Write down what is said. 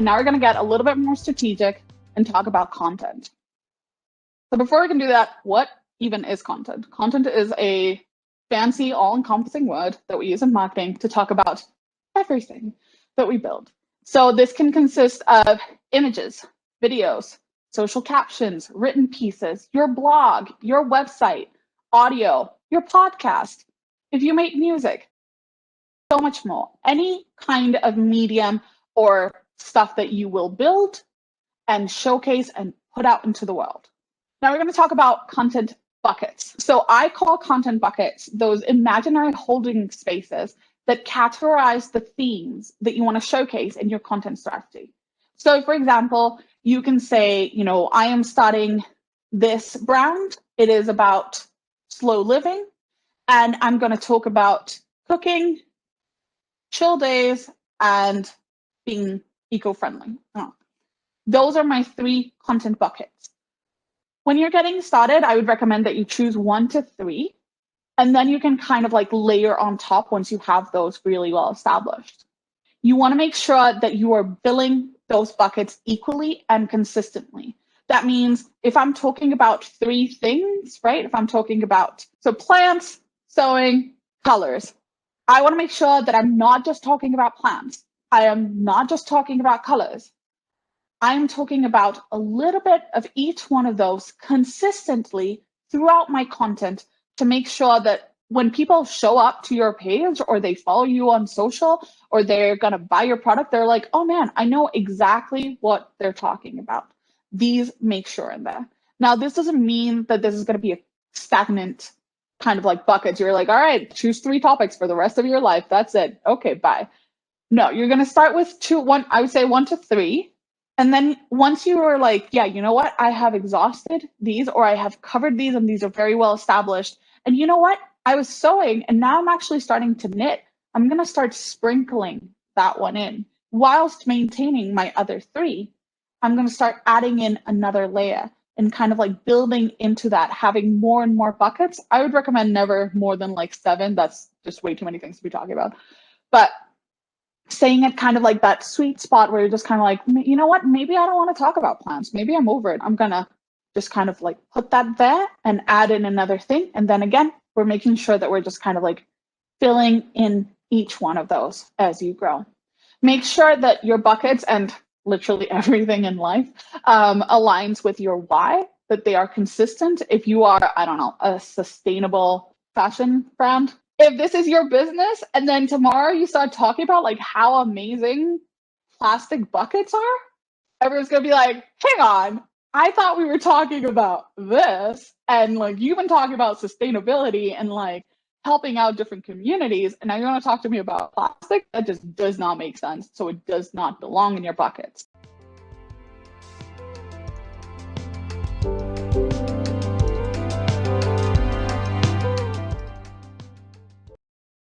And now we're going to get a little bit more strategic and talk about content. So before we can do that, what even is content? Content is a fancy, all-encompassing word that we use in marketing to talk about everything that we build. So this can consist of images, videos, social captions, written pieces, your blog, your website, audio, your podcast. If you make music, so much more. Any kind of medium or stuff that you will build and showcase and put out into the world. Now we're going to talk about content buckets. So I call content buckets those imaginary holding spaces that categorize the themes that you want to showcase in your content strategy. So for example, you can say, I am starting this brand. It is about slow living, and I'm going to talk about cooking, chill days, and being eco-friendly. Those are my 3 content buckets. When you're getting started, I would recommend that you choose 1 to 3, and then you can kind of layer on top once you have those really well established. You want to make sure that you are billing those buckets equally and consistently. That means if I'm talking about 3 things, right? If I'm talking about plants, sewing, colors, I want to make sure that I'm not just talking about plants. I am not just talking about colors. I'm talking about a little bit of each one of those consistently throughout my content to make sure that when people show up to your page or they follow you on social or they're going to buy your product, they're like, oh man, I know exactly what they're talking about. These make sure in there. Now, this doesn't mean that this is going to be a stagnant kind of buckets. You're like, all right, choose 3 topics for the rest of your life. That's it. Okay, bye. No, you're going to start with 1, I would say 1 to 3. And then once you are like, yeah, you know what? I have exhausted these, or I have covered these and these are very well established. And you know what? I was sewing and now I'm actually starting to knit. I'm going to start sprinkling that one in whilst maintaining my other 3. I'm going to start adding in another layer and kind of building into that, having more and more buckets. I would recommend never more than 7. That's just way too many things to be talking about. But saying it kind of that sweet spot where you're just kind of you know what, maybe I don't want to talk about plants. Maybe I'm over it. I'm going to just kind of put that there and add in another thing. And then again, we're making sure that we're just kind of filling in each one of those as you grow. Make sure that your buckets and literally everything in life aligns with your why, that they are consistent. If you are, I don't know, a sustainable fashion brand, if this is your business and then tomorrow you start talking about how amazing plastic buckets are, everyone's going to be like, hang on, I thought we were talking about this. And you've been talking about sustainability and helping out different communities. And now you want to talk to me about plastic? That just does not make sense. So it does not belong in your buckets.